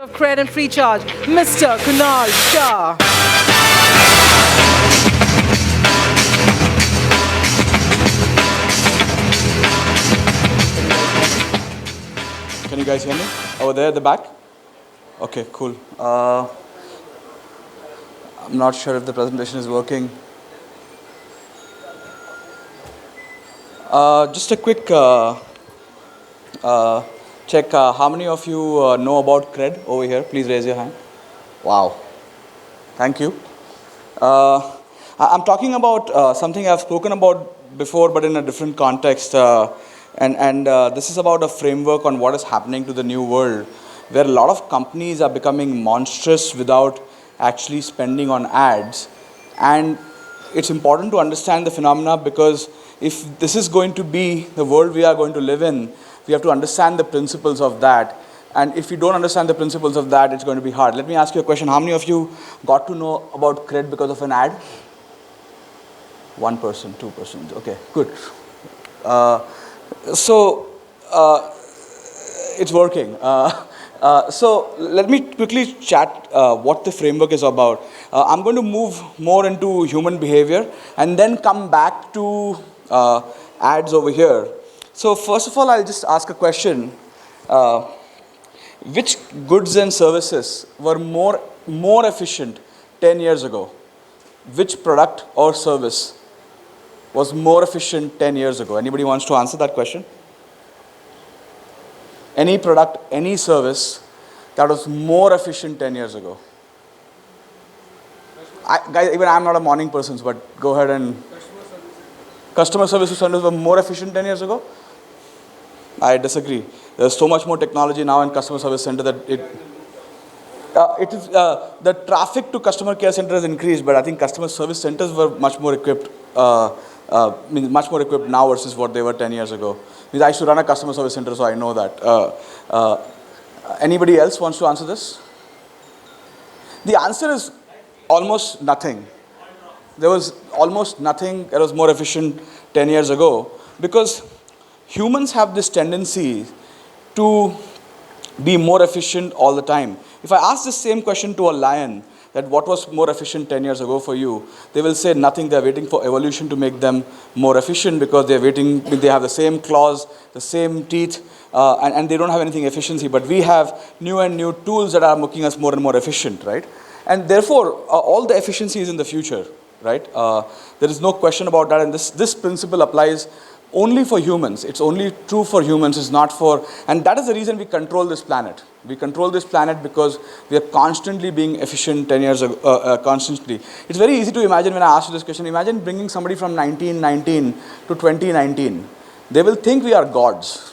of Cred and Free Charge, Mr. Kunal Shah. Can you guys hear me? Over there at the back? Okay, cool. I'm not sure if the presentation is working. Just a quick check. How many of you know about Cred over here? Please raise your hand. Wow. Thank you. I'm talking about something I've spoken about before, but in a different context. And this is about a framework on what is happening to the new world, where a lot of companies are becoming monstrous without actually spending on ads. And it's important to understand the phenomena, because if this is going to be the world we are going to live in, we have to understand the principles of that. And if you don't understand the principles of that, it's going to be hard. Let me ask you a question. How many of you got to know about Cred because of an ad? 1%, 2%. Okay, good. So it's working. So let me quickly chat what the framework is about. I'm going to move more into human behavior and then come back to ads over here. So first of all, I'll just ask a question. Which goods and services were more efficient 10 years ago? Which product or service was more efficient 10 years ago? Anybody wants to answer that question? Any product, any service that was more efficient 10 years ago? Guys, even I'm not a morning person, but go ahead and... Customer services centers were more efficient 10 years ago? I disagree. There's so much more technology now in customer service center that the traffic to customer care center has increased, but I think customer service centers were much more equipped, much more equipped now versus what they were 10 years ago. I used to run a customer service center, so I know that. Anybody else wants to answer this? The answer is almost nothing. There was almost nothing that was more efficient 10 years ago, because humans have this tendency to be more efficient all the time. If I ask the same question to a lion, that what was more efficient 10 years ago for you, they will say nothing. They're waiting for evolution to make them more efficient, because they're waiting, they have the same claws, the same teeth, and they don't have anything efficiency. But we have new and new tools that are making us more and more efficient, right? And therefore, all the efficiency is in the future, right? There is no question about that, and this principle applies only for humans. It's only true for humans, it's not for... And that is the reason we control this planet. We control this planet because we are constantly being efficient 10 years ago, constantly. It's very easy to imagine when I ask you this question. Imagine bringing somebody from 1919 to 2019. They will think we are gods,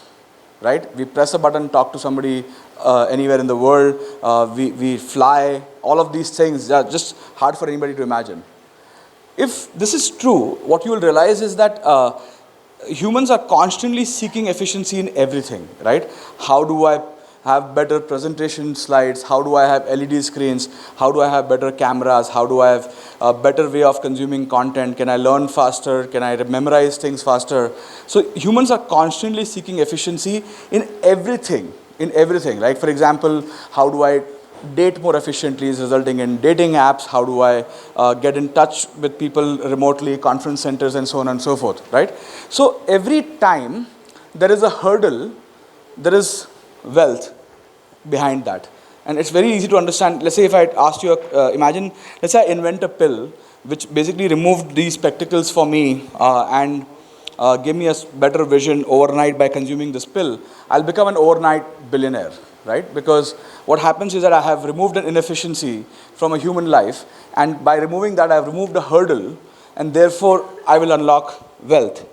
right? We press a button, talk to somebody anywhere in the world, we fly, all of these things are just hard for anybody to imagine. If this is true, what you will realize is that humans are constantly seeking efficiency in everything, right? How do I have better presentation slides? How do I have LED screens? How do I have better cameras? How do I have a better way of consuming content? Can I learn faster? Can I memorize things faster? So humans are constantly seeking efficiency in everything, Like, for example, how do I date more efficiently is resulting in dating apps. How do I get in touch with people remotely, conference centers, and so on and so forth, right? So every time there is a hurdle, there is wealth behind that. And it's very easy to understand. Let's say if I asked you, imagine, let's say I invent a pill which basically removed these spectacles for me and give me a better vision overnight by consuming this pill. I'll become an overnight billionaire, right? Because what happens is that I have removed an inefficiency from a human life, and by removing that, I've removed a hurdle, and therefore, I will unlock wealth.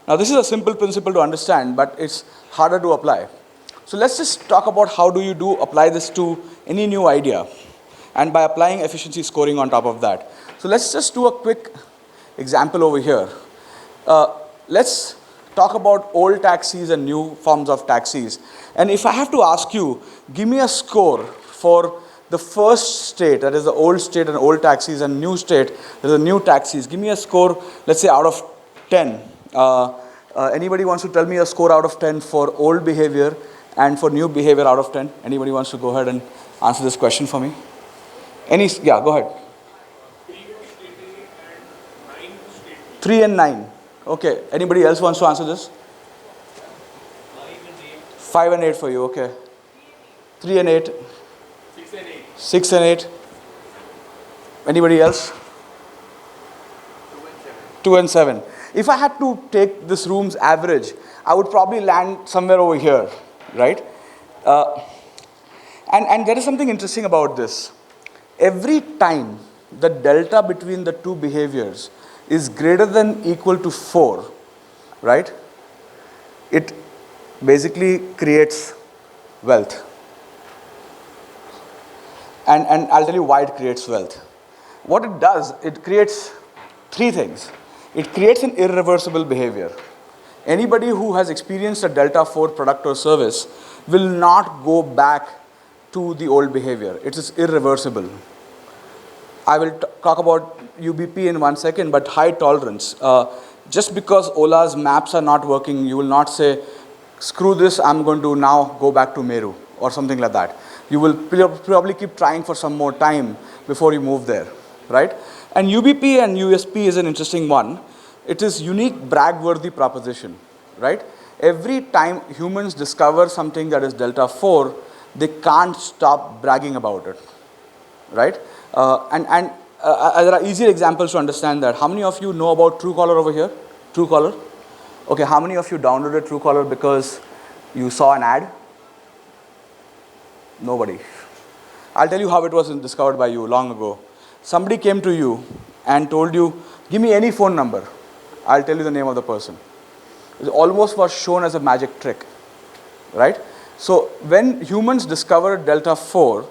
Now, this is a simple principle to understand, but it's harder to apply. So let's just talk about how do you apply this to any new idea, and by applying efficiency scoring on top of that. So let's just do a quick example over here. Let's talk about old taxis and new forms of taxis. And if I have to ask you, give me a score for the first state, that is the old state and old taxis, and new state, that is the new taxis. Give me a score, let's say out of 10. Anybody wants to tell me a score out of 10 for old behavior and for new behavior out of 10? Anybody wants to go ahead and answer this question for me? Yeah, go ahead. 3 and 9. Okay. Anybody else wants to answer this? 5 and 8 for you. Okay. 3 and 8. 6 and 8. Anybody else? 2 and 7. If I had to take this room's average, I would probably land somewhere over here, right? And there is something interesting about this. Every time the delta between the two behaviors is greater than equal to 4, right? It basically creates wealth. And I'll tell you why it creates wealth. What it does, it creates three things. It creates an irreversible behavior. Anybody who has experienced a delta 4 product or service will not go back to the old behavior. It is irreversible. I will talk about UBP in 1 second, but high tolerance. Just because Ola's maps are not working, you will not say, screw this, I'm going to now go back to Meru or something like that. You will probably keep trying for some more time before you move there, right? And UBP and USP is an interesting one. It is unique brag-worthy proposition, right? Every time humans discover something that is delta 4, they can't stop bragging about it, right? There are easier examples to understand that. How many of you know about Truecaller over here? Truecaller? Okay, how many of you downloaded Truecaller because you saw an ad? Nobody. I'll tell you how it was discovered by you long ago. Somebody came to you and told you, give me any phone number. I'll tell you the name of the person. It almost was shown as a magic trick, right? So when humans discover delta 4,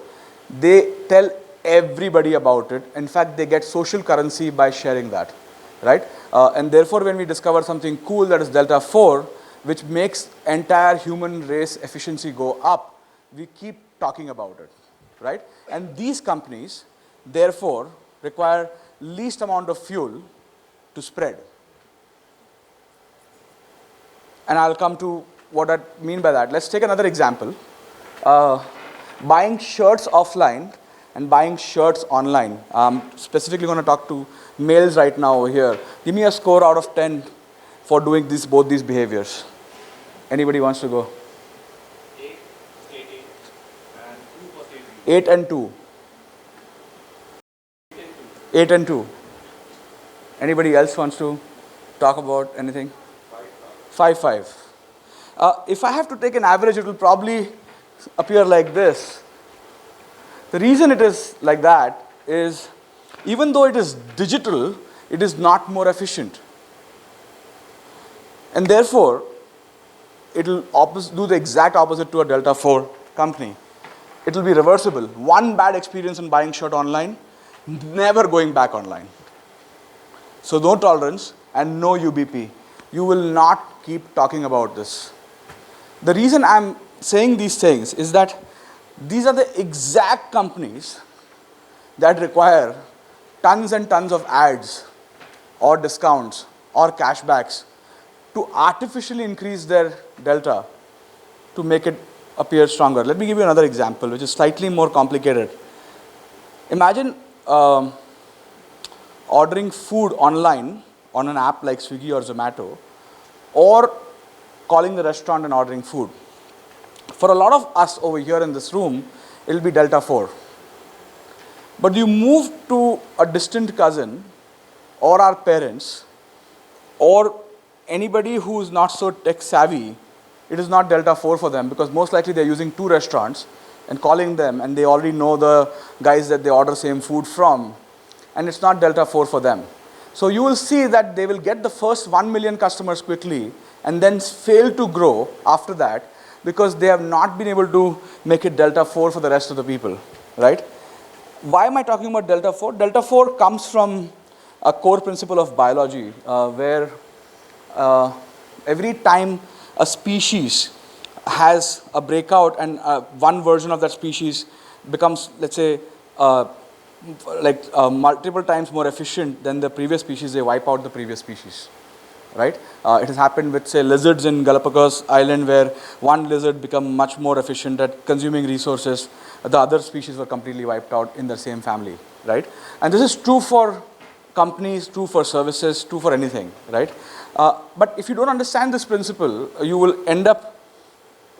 they tell everybody about it. In fact, they get social currency by sharing that, right? And therefore, when we discover something cool that is delta 4, which makes entire human race efficiency go up, we keep talking about it, right? And these companies, therefore, require least amount of fuel to spread. And I'll come to what I mean by that. Let's take another example. Buying shirts offline and buying shirts online. I'm specifically going to talk to males right now over here. Give me a score out of 10 for doing both these behaviors. Anybody wants to go? 8 and 2. 8 and 2. Anybody else wants to talk about anything? 5. If I have to take an average, it will probably appear like this. The reason it is like that is, even though it is digital, it is not more efficient. And therefore, it will do the exact opposite to a delta 4 company. It will be reversible. One bad experience in buying shirt online, never going back online. So no tolerance and no UBP. You will not keep talking about this. The reason I'm saying these things is that these are the exact companies that require tons and tons of ads or discounts or cashbacks to artificially increase their delta to make it appear stronger. Let me give you another example, which is slightly more complicated. Imagine ordering food online on an app like Swiggy or Zomato, or calling the restaurant and ordering food. For a lot of us over here in this room, it will be delta 4. But you move to a distant cousin or our parents or anybody who is not so tech savvy, it is not delta 4 for them, because most likely they're using 2 restaurants and calling them, and they already know the guys that they order same food from, and it's not delta 4 for them. So you will see that they will get the first 1 million customers quickly and then fail to grow after that, because they have not been able to make it delta 4 for the rest of the people, right? Why am I talking about delta 4? Delta 4 comes from a core principle of biology, where every time a species has a breakout and one version of that species becomes, let's say, multiple times more efficient than the previous species, they wipe out the previous species, right? It has happened with, say, lizards in Galapagos Island, where one lizard become much more efficient at consuming resources the other species were completely wiped out in the same family, right? And this is true for companies, true for services, true for anything, right? But if you don't understand this principle, you will end up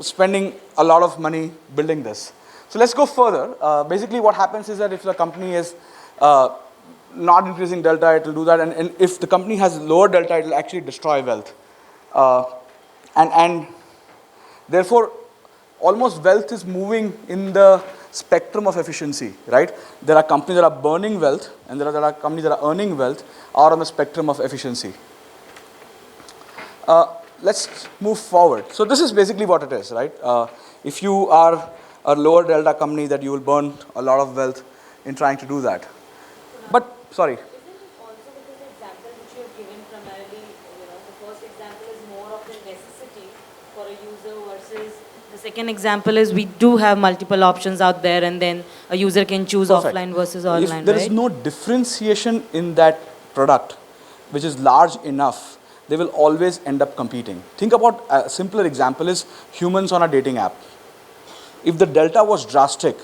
spending a lot of money building this. So let's go further. Basically what happens is that if the company is not increasing delta, it will do that. And if the company has lower delta, it will actually destroy wealth. And therefore, almost wealth is moving in the spectrum of efficiency, right? There are companies that are burning wealth, and there are companies that are earning wealth, are on the spectrum of efficiency. Let's move forward. So this is basically what it is, right? If you are a lower delta company, that you will burn a lot of wealth in trying to do that. But, sorry. Isn't it also because the example which you have given primarily, the first example is more of the necessity for a user versus the second example is we do have multiple options out there and then a user can choose Perfect. offline versus online, if there right? is no differentiation in that product, which is large enough, they will always end up competing. Think about a simpler example is humans on a dating app. If the delta was drastic,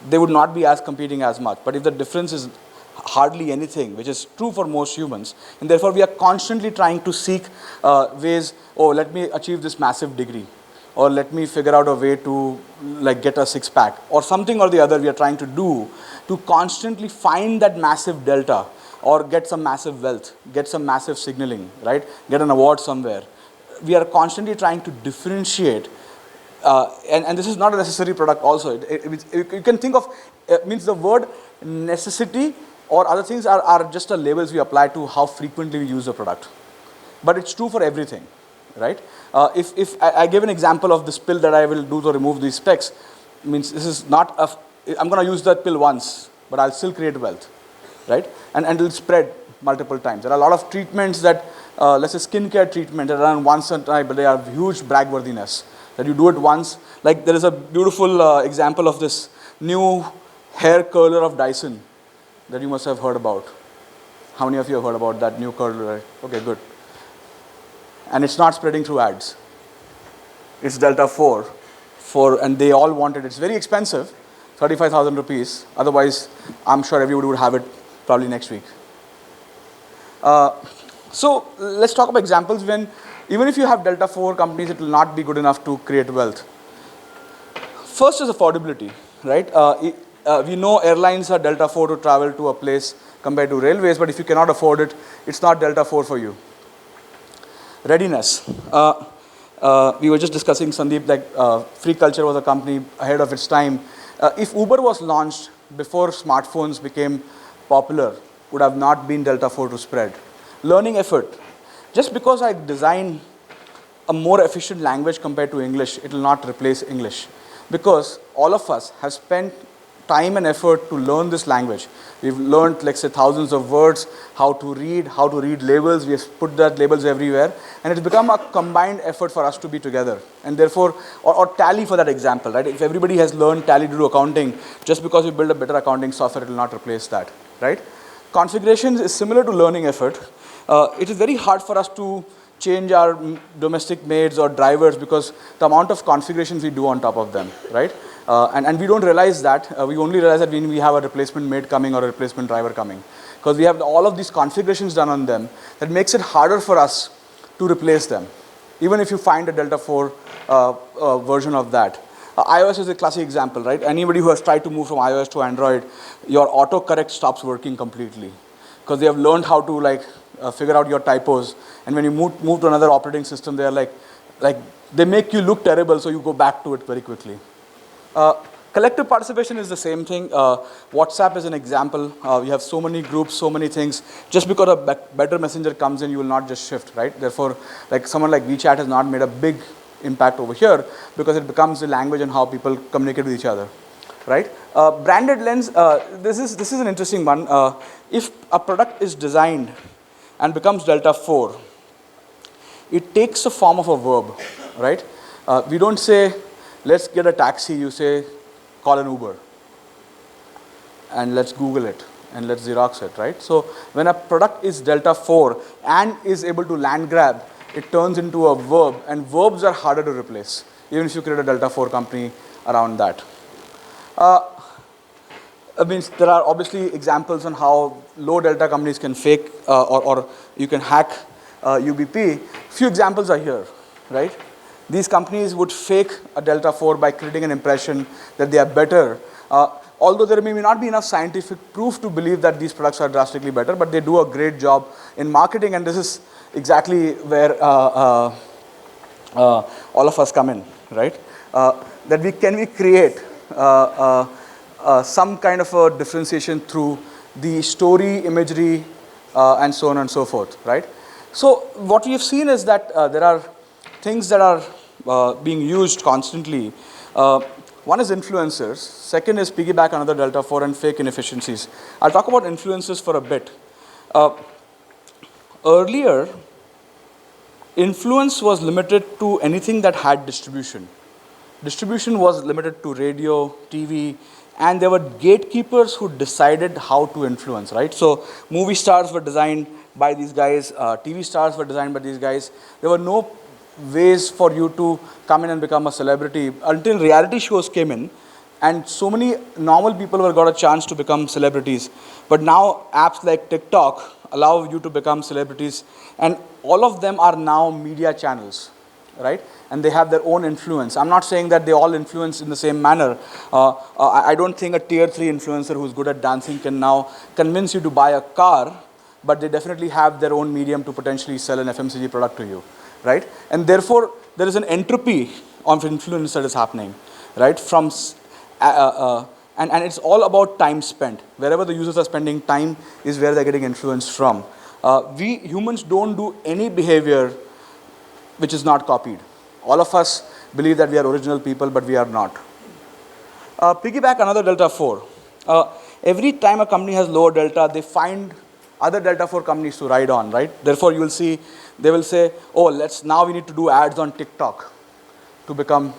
they would not be as competing as much. But if the difference is hardly anything, which is true for most humans, and therefore we are constantly trying to seek ways, oh, let me achieve this massive degree, or let me figure out a way to like get a six-pack, or something or the other we are trying to do to constantly find that massive delta, or get some massive wealth, get some massive signaling, right? Get an award somewhere. We are constantly trying to differentiate. And this is not a necessary product also. You can think of, means the word necessity or other things are just labels we apply to how frequently we use the product. But it's true for everything, right? If I give an example of this pill that I will do to remove these specs, means this is not, I'm going to use that pill once, but I'll still create wealth, right? And it will spread multiple times. There are a lot of treatments that, let's say skincare treatment that are done once a time, but they have huge bragworthiness. That you do it once. Like there is a beautiful example of this new hair curler of Dyson that you must have heard about. How many of you have heard about that new curler? Right? Okay, good. And it's not spreading through ads. It's Delta 4, and they all want it. It's very expensive, 35,000 rupees. Otherwise, I'm sure everybody would have it probably next week. So let's talk about examples when even if you have Delta 4 companies, it will not be good enough to create wealth. First is affordability, right? We know airlines are Delta 4 to travel to a place compared to railways, but if you cannot afford it, it's not Delta 4 for you. Readiness. We were just discussing, Sandeep, like Free Culture was a company ahead of its time. If Uber was launched before smartphones became popular, would have not been Delta 4 to spread. Learning effort. Just because I design a more efficient language compared to English, it will not replace English. Because all of us have spent time and effort to learn this language. We've learned, let's say, thousands of words, how to read labels. We have put that labels everywhere. And it's become a combined effort for us to be together. And therefore, or Tally for that example, right? If everybody has learned Tally to do accounting, just because we build a better accounting software, it will not replace that, right? Configurations is similar to learning effort. It is very hard for us to change our domestic maids or drivers because the amount of configurations we do on top of them, right? And we don't realize that. We only realize that when we have a replacement maid coming or a replacement driver coming. Because we have all of these configurations done on them that makes it harder for us to replace them. Even if you find a Delta 4 version of that. iOS is a classic example, right? Anybody who has tried to move from iOS to Android, your autocorrect stops working completely. Because they have learned how to figure out your typos, and when you move to another operating system, they are like they make you look terrible, so you go back to it very quickly. Collective participation is the same thing. WhatsApp is an example. We have so many groups, so many things. Just because a better messenger comes in, you will not just shift, right? Therefore, like someone like WeChat has not made a big impact over here because it becomes the language and how people communicate with each other, right? Branded lens. This is an interesting one. If a product is designed and becomes Delta 4, it takes the form of a verb, right? We don't say, let's get a taxi, you say, call an Uber. And let's Google it, and let's Xerox it, right? So when a product is Delta 4 and is able to land grab, it turns into a verb, and verbs are harder to replace, even if you create a Delta 4 company around that. I mean, there are obviously examples on how low delta companies can fake or you can hack UBP. Few examples are here, right? These companies would fake a delta 4 by creating an impression that they are better. Although there may not be enough scientific proof to believe that these products are drastically better, but they do a great job in marketing, and this is exactly where all of us come in, right? That can we create some kind of a differentiation through the story, imagery, and so on and so forth, right? So what we have seen is that there are things that are being used constantly. One is influencers. Second is piggyback another delta 4 and fake inefficiencies. I'll talk about influencers for a bit. Earlier, influence was limited to anything that had distribution. Distribution was limited to radio, TV, and there were gatekeepers who decided how to influence, right? So movie stars were designed by these guys, TV stars were designed by these guys. There were no ways for you to come in and become a celebrity until reality shows came in, and so many normal people were got a chance to become celebrities. But now apps like TikTok allow you to become celebrities, and all of them are now media channels, right? And they have their own influence. I'm not saying that they all influence in the same manner. I don't think a tier 3 influencer who's good at dancing can now convince you to buy a car, but they definitely have their own medium to potentially sell an FMCG product to you, right? And therefore, there is an entropy of influence that is happening, right? And it's all about time spent. Wherever the users are spending time is where they're getting influenced from. We humans don't do any behavior which is not copied. All of us believe that we are original people, but we are not. Piggyback another delta 4. Every time a company has lower delta, they find other delta 4 companies to ride on, right? Therefore, you will see, they will say, oh, now we need to do ads on TikTok to become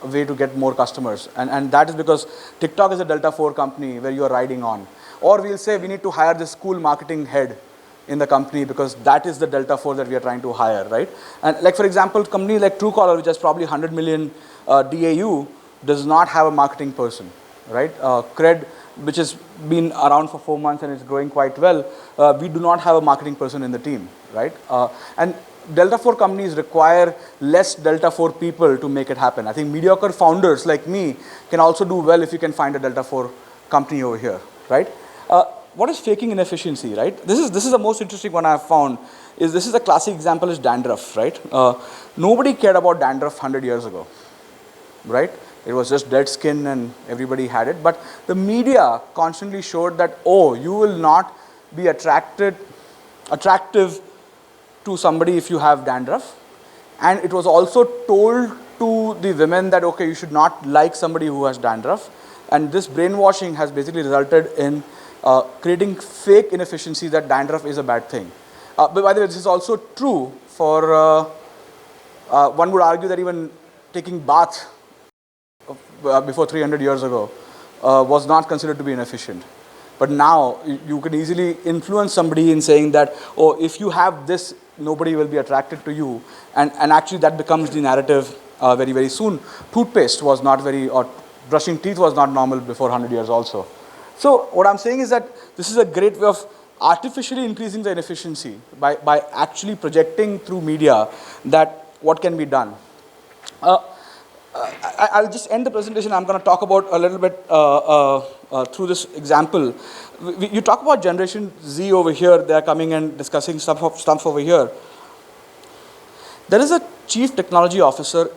a way to get more customers. And that is because TikTok is a delta 4 company where you are riding on. Or we'll say we need to hire this cool marketing head in the company because that is the delta 4 that we are trying to hire, right? And like, for example, company like Truecaller, which has probably 100 million DAU, does not have a marketing person, right? Cred, which has been around for 4 months and is growing quite well, we do not have a marketing person in the team, right? And delta 4 companies require less delta 4 people to make it happen. I think mediocre founders like me can also do well if you can find a delta 4 company over here, right? What is faking inefficiency, right? This is the most interesting one I've found. This is a classic example is dandruff, right? Nobody cared about dandruff 100 years ago, right? It was just dead skin and everybody had it. But the media constantly showed that, oh, you will not be attractive to somebody if you have dandruff. And it was also told to the women that, okay, you should not like somebody who has dandruff. And this brainwashing has basically resulted in creating fake inefficiency that dandruff is a bad thing. But by the way, this is also true for, one would argue that even taking bath before 300 years ago was not considered to be inefficient. But now you can easily influence somebody in saying that, oh, if you have this, nobody will be attracted to you. And actually that becomes the narrative very, very soon. Toothpaste was not or brushing teeth was not normal before 100 years also. So what I'm saying is that this is a great way of artificially increasing the inefficiency by actually projecting through media that what can be done. I'll just end the presentation. I'm going to talk about a little bit through this example. You talk about Generation Z over here. They are coming and discussing stuff over here. There is a chief technology officer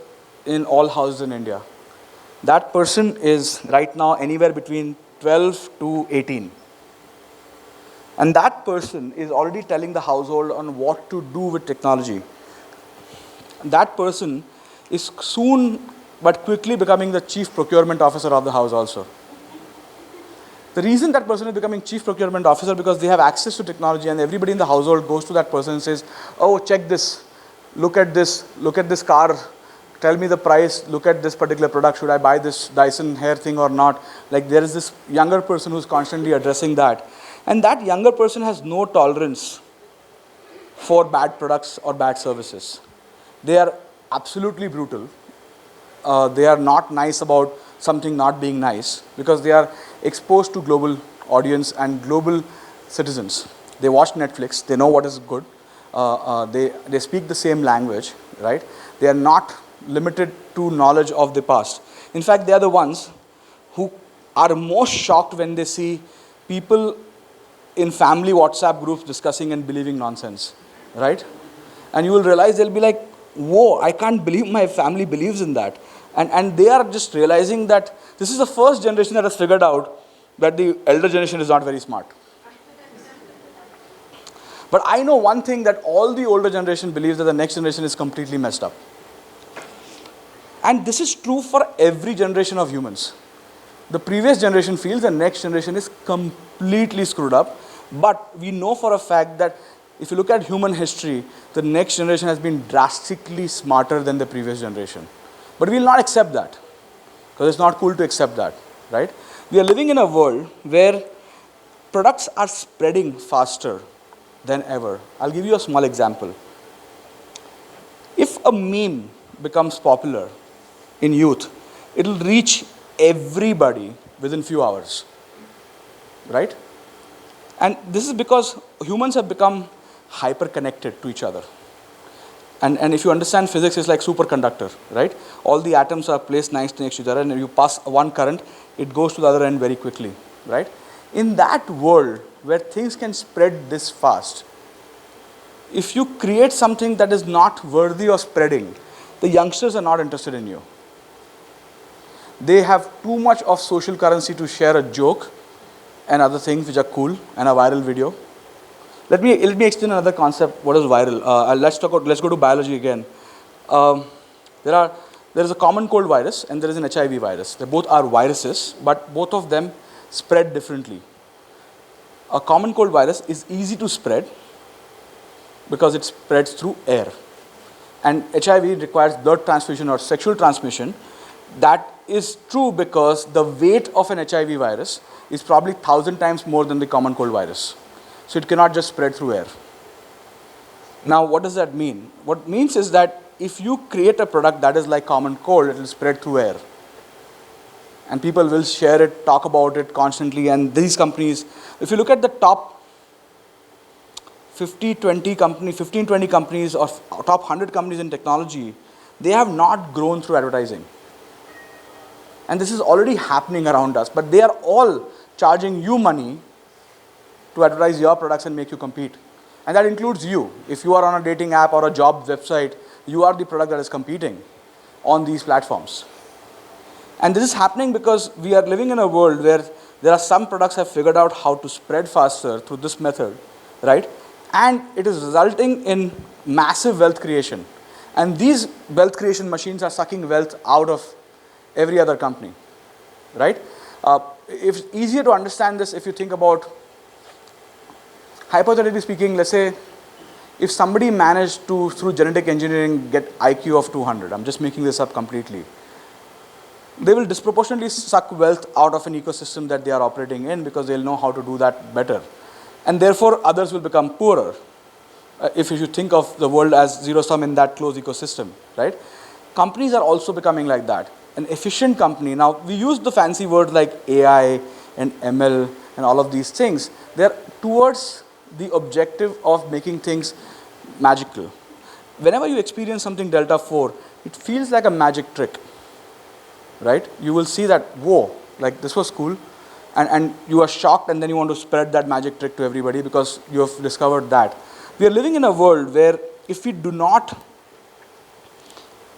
in all houses in India. That person is right now anywhere between 12 to 18. And that person is already telling the household on what to do with technology. That person is soon but quickly becoming the chief procurement officer of the house also. The reason that person is becoming chief procurement officer because they have access to technology and everybody in the household goes to that person and says, oh, check this, look at this car, tell me the price, look at this particular product, should I buy this Dyson hair thing or not? Like there is this younger person who's constantly addressing that. And that younger person has no tolerance for bad products or bad services. They are absolutely brutal. They are not nice about something not being nice because they are exposed to global audience and global citizens. They watch Netflix, they know what is good, they speak the same language, right? They are not limited to knowledge of the past. In fact, they are the ones who are most shocked when they see people in family WhatsApp groups discussing and believing nonsense, right? And you will realize they'll be like, whoa, I can't believe my family believes in that. And they are just realizing that this is the first generation that has figured out that the elder generation is not very smart. But I know one thing, that all the older generation believes that the next generation is completely messed up. And this is true for every generation of humans. The previous generation feels the next generation is completely screwed up. But we know for a fact that if you look at human history, the next generation has been drastically smarter than the previous generation. But we will not accept that, because it's not cool to accept that, right? We are living in a world where products are spreading faster than ever. I'll give you a small example. If a meme becomes popular in youth, it will reach everybody within few hours, right? And this is because humans have become hyper connected to each other. And if you understand physics, it's like superconductor, right? All the atoms are placed nice next to each other, and if you pass one current, it goes to the other end very quickly, right? In that world where things can spread this fast, if you create something that is not worthy of spreading, the youngsters are not interested in you. They have too much of social currency to share a joke and other things which are cool and a viral video. Let me explain another concept. What is viral? Let's go to biology again. There is a common cold virus and there is an HIV virus. They both are viruses, but both of them spread differently. A common cold virus is easy to spread because it spreads through air. And HIV requires blood transfusion or sexual transmission. That is true because the weight of an HIV virus is probably 1,000 times more than the common cold virus. So it cannot just spread through air. Now, what does that mean? What it means is that if you create a product that is like common cold, it will spread through air. And people will share it, talk about it constantly. And these companies, if you look at the top 15, 20 companies or top 100 companies in technology, they have not grown through advertising. And this is already happening around us. But they are all charging you money to advertise your products and make you compete. And that includes you. If you are on a dating app or a job website, you are the product that is competing on these platforms. And this is happening because we are living in a world where there are some products have figured out how to spread faster through this method, right? And it is resulting in massive wealth creation. And these wealth creation machines are sucking wealth out of every other company, right? It's easier to understand this if you think about, hypothetically speaking, let's say if somebody managed to, through genetic engineering, get IQ of 200, I'm just making this up completely, they will disproportionately suck wealth out of an ecosystem that they are operating in because they'll know how to do that better. And therefore, others will become poorer. If you think of the world as zero sum in that closed ecosystem, right? Companies are also becoming like that. An efficient company, now we use the fancy words like AI and ML and all of these things. They're towards the objective of making things magical. Whenever you experience something Delta 4, it feels like a magic trick, right? You will see that, whoa, like this was cool, and you are shocked, and then you want to spread that magic trick to everybody because you have discovered that. We are living in a world where if we do not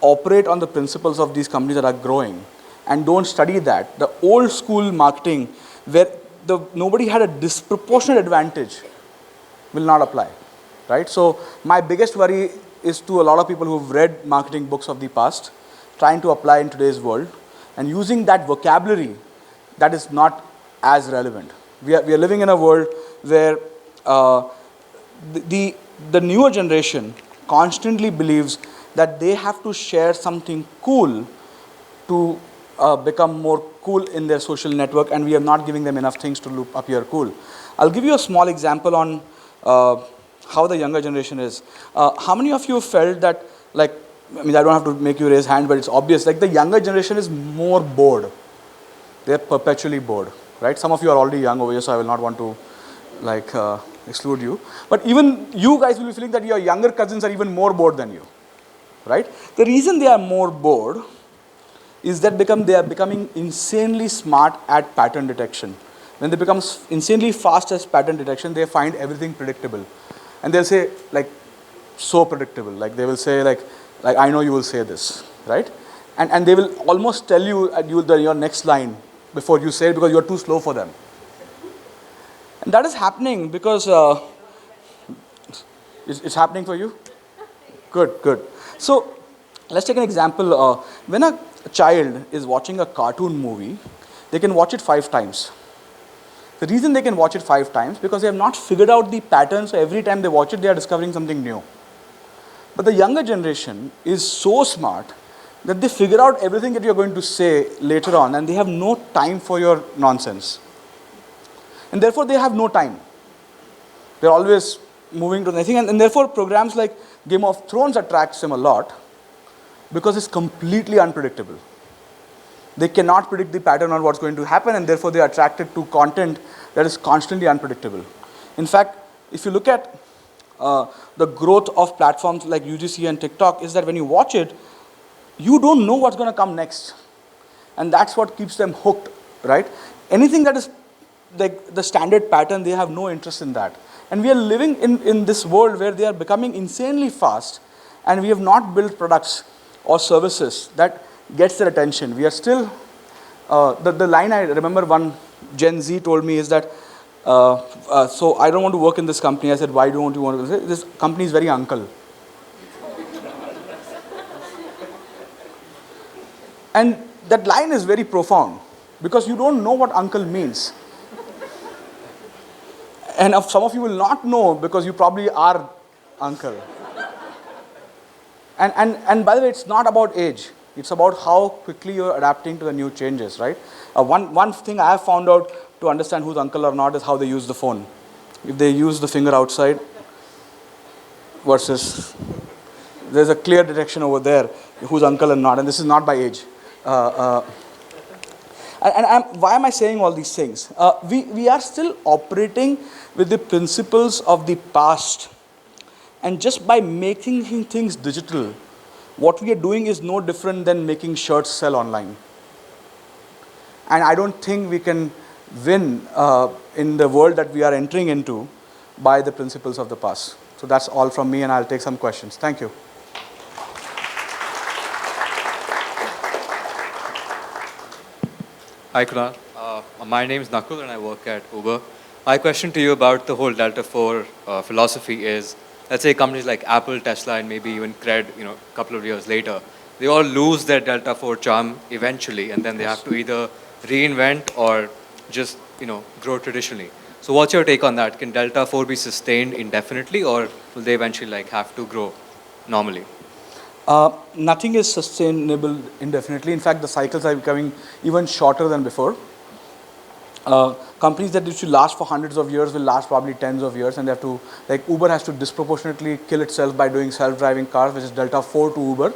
operate on the principles of these companies that are growing and don't study that, the old school marketing where nobody had a disproportionate advantage will not apply, right? So my biggest worry is to a lot of people who've read marketing books of the past, trying to apply in today's world and using that vocabulary that is not as relevant. We are living in a world where the newer generation constantly believes that they have to share something cool to become more cool in their social network, and we are not giving them enough things to appear cool. I'll give you a small example on how the younger generation is. How many of you felt that, like, I mean, I don't have to make you raise hand, but it's obvious, like the younger generation is more bored they're perpetually bored, right? Some of you are already young over here, so I will not want to like exclude you. But even you guys will be feeling that your younger cousins are even more bored than you, right? The reason they are more bored is that they are becoming insanely smart at pattern detection. When they become insanely fast at pattern detection, they find everything predictable. And they'll say, like, so predictable. Like, they will say, like I know you will say this, right? And they will almost tell you your next line before you say it because you're too slow for them. And that is happening because it's happening for you? Good, good. So let's take an example. When a child is watching a cartoon movie, they can watch it 5 times. The reason they can watch it 5 times because they have not figured out the pattern, so every time they watch it, they are discovering something new. But the younger generation is so smart that they figure out everything that you're going to say later on and they have no time for your nonsense. And therefore, they have no time. They're always moving to the next thing. And therefore, programs like Game of Thrones attracts them a lot because it's completely unpredictable. They cannot predict the pattern on what's going to happen, and therefore, they are attracted to content that is constantly unpredictable. In fact, if you look at the growth of platforms like UGC and TikTok, is that when you watch it, you don't know what's going to come next. And that's what keeps them hooked, right? Anything that is like the standard pattern, they have no interest in that. And we are living in this world where they are becoming insanely fast, and we have not built products or services that gets their attention. We are still, the line I remember one Gen Z told me is that, so I don't want to work in this company. I said, why don't you want to? This company is very uncle. And that line is very profound because you don't know what uncle means. And some of you will not know because you probably are uncle. And by the way, it's not about age. It's about how quickly you're adapting to the new changes, right? One thing I have found out to understand who's uncle or not is how they use the phone. If they use the finger outside versus there's a clear detection over there who's uncle and not, and this is not by age. Why am I saying all these things? We are still operating with the principles of the past. And just by making things digital, what we are doing is no different than making shirts sell online. And I don't think we can win in the world that we are entering into by the principles of the past. So that's all from me, and I'll take some questions. Thank you. Hi, Kunal. My name is Nakul and I work at Uber. My question to you about the whole Delta 4 philosophy is, let's say companies like Apple, Tesla, and maybe even Cred, a couple of years later, they all lose their Delta 4 charm eventually, and then they have to either reinvent or just, grow traditionally. So what's your take on that? Can Delta 4 be sustained indefinitely, or will they eventually have to grow normally? Nothing is sustainable indefinitely. In fact, the cycles are becoming even shorter than before. Companies that used to last for hundreds of years will last probably tens of years, and they have to, like Uber has to disproportionately kill itself by doing self-driving cars, which is Delta 4 to Uber.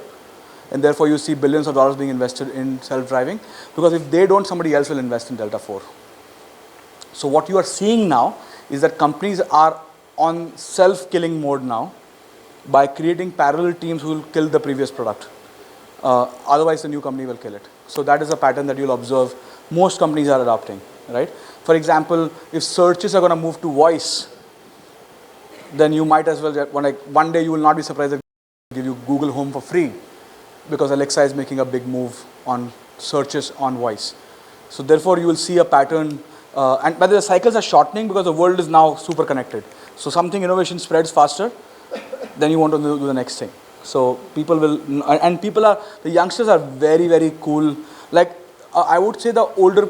And therefore, you see billions of dollars being invested in self-driving, because if they don't, somebody else will invest in Delta 4. So what you are seeing now is that companies are on self-killing mode now, by creating parallel teams who will kill the previous product. Otherwise, the new company will kill it. So that is a pattern that you'll observe most companies are adopting, right? For example, if searches are going to move to voice, then you might as well, one day you will not be surprised that they give you Google Home for free, because Alexa is making a big move on searches on voice. So therefore, you will see a pattern, and by the way, the cycles are shortening because the world is now super connected. So something innovation spreads faster, then you want to do the next thing. So people will, and the youngsters are very, very cool. Like I would say the older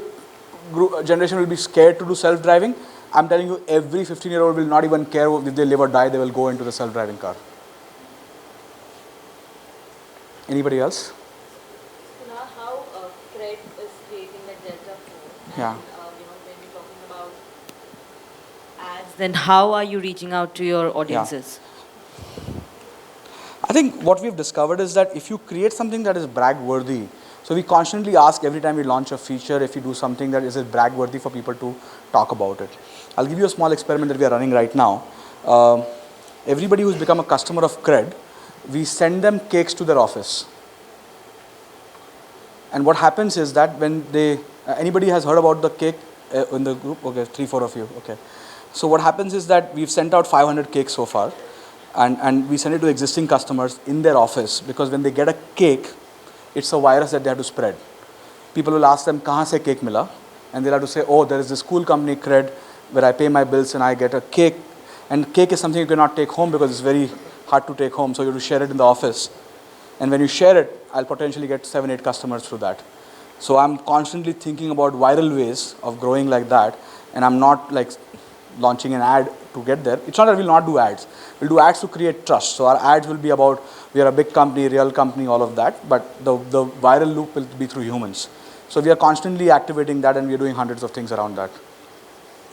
generation will be scared to do self-driving. I'm telling you, every 15-year-old will not even care if they live or die, they will go into the self-driving car. Anybody else? Now, how Cred is creating the Delta 4, Yeah. and when you're talking about ads, then how are you reaching out to your audiences? I think what we've discovered is that if you create something that is brag worthy, So we constantly ask every time we launch a feature, if we do something that is brag-worthy for people to talk about it. I'll give you a small experiment that we are running right now. Everybody who's become a customer of Cred, we send them cakes to their office. And what happens is that when they, anybody has heard about the cake in the group? Okay, 3-4 of you, okay. So what happens is that we've sent out 500 cakes so far, and we send it to existing customers in their office, because when they get a cake, it's a virus that they have to spread. People will ask them, "Kahan se cake mila?" And they'll have to say, "Oh, there is this cool company, Cred, where I pay my bills and I get a cake." And cake is something you cannot take home because it's very hard to take home, so you have to share it in the office. And when you share it, I'll potentially get 7-8 customers through that. So I'm constantly thinking about viral ways of growing like that, and I'm not like launching an ad to get there. It's not that we'll not do ads. We'll do ads to create trust. So our ads will be about, we are a big company, real company, all of that, but the viral loop will be through humans. So we are constantly activating that, and we are doing hundreds of things around that.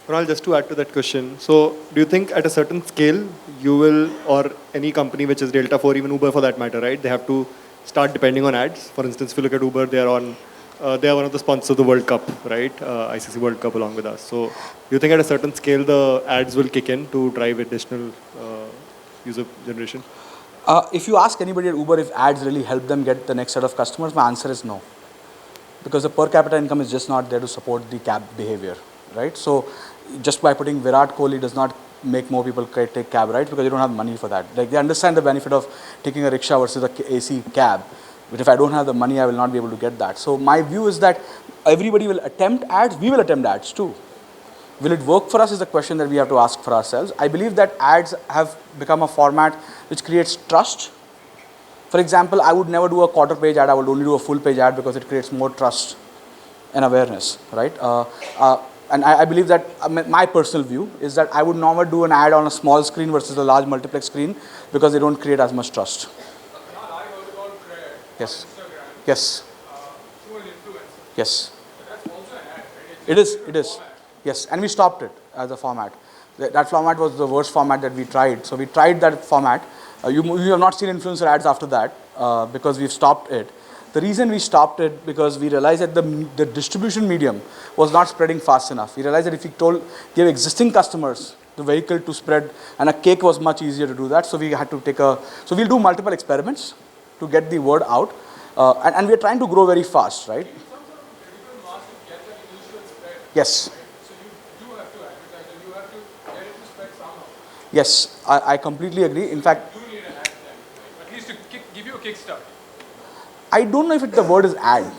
Kunal, just to add to that question, so do you think at a certain scale you will, or any company which is Delta 4, even Uber for that matter, right? They have to start depending on ads. For instance, if you look at Uber, they are one of the sponsors of the World Cup, right? ICC World Cup along with us. So do you think at a certain scale the ads will kick in to drive additional user generation? If you ask anybody at Uber if ads really help them get the next set of customers, my answer is no. Because the per capita income is just not there to support the cab behavior, right? So just by putting Virat Kohli does not make more people take cab, right? Because you don't have money for that. Like, they understand the benefit of taking a rickshaw versus a AC cab. But if I don't have the money, I will not be able to get that. So my view is that everybody will attempt ads. We will attempt ads too. Will it work for us is a question that we have to ask for ourselves. I believe that ads have become a format which creates trust. For example, I would never do a quarter page ad. I would only do a full page ad because it creates more trust and awareness, right? And I believe that my personal view is that I would never do an ad on a small screen versus a large multiplex screen because they don't create as much trust. I heard about Cred Yes. on Instagram. Yes. Through an influencer. Yes. But that's also an ad, right? It is. It is. Yes. And we stopped it as a format. That format was the worst format that we tried. So we tried that format. You have not seen influencer ads after that because we've stopped it. The reason we stopped it because we realized that the distribution medium was not spreading fast enough. We realized that if we gave existing customers the vehicle to spread, and a cake was much easier to do that, so we had to so we'll do multiple experiments to get the word out, and we're trying to grow very fast, right? Yes. So you do have to advertise and you have to get it to spread somehow. Yes, I completely agree. In fact, You need an ad then, right? At least to give you a kickstart. I don't know if the word is ad.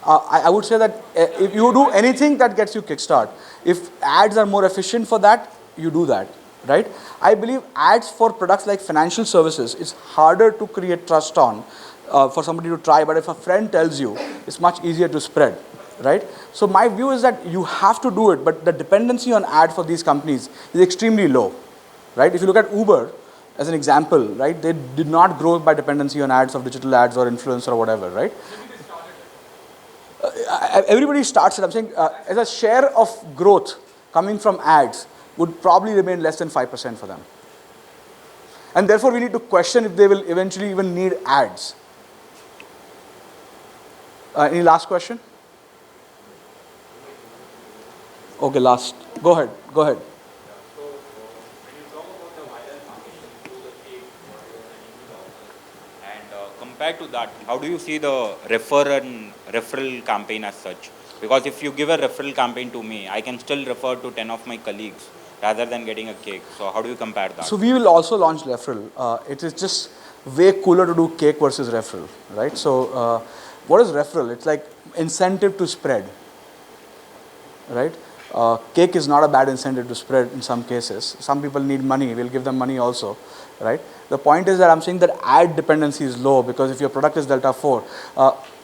I would say that if you do anything that gets you kickstart, if ads are more efficient for that, you do that, right? I believe ads for products like financial services is harder to create trust on for somebody to try, but if a friend tells you, it's much easier to spread, right? So my view is that you have to do it, but the dependency on ad for these companies is extremely low, right? If you look at Uber, as an example, right, they did not grow by dependency on ads of digital ads or influencer or whatever, right? Everybody starts it. I'm saying as a share of growth coming from ads would probably remain less than 5% for them. And therefore, we need to question if they will eventually even need ads. Any last question? Okay, last. Go ahead. Go ahead. Compared to that, how do you see the referral campaign as such? Because if you give a referral campaign to me, I can still refer to 10 of my colleagues rather than getting a cake. So how do you compare that? So we will also launch referral. It is just way cooler to do cake versus referral, right? So what is referral? It's like incentive to spread, right? Cake is not a bad incentive to spread in some cases. Some people need money. We'll give them money also, right? The point is that I'm saying that ad dependency is low because if your product is Delta 4,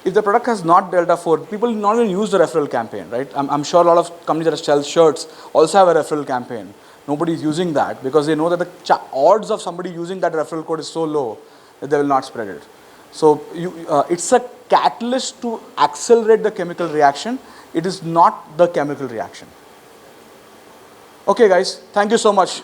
if the product has not Delta 4, people not even use the referral campaign, right? I'm sure a lot of companies that sell shirts also have a referral campaign. Nobody is using that because they know that the odds of somebody using that referral code is so low that they will not spread it. So it's a catalyst to accelerate the chemical reaction. It is not the chemical reaction. Okay, guys, thank you so much.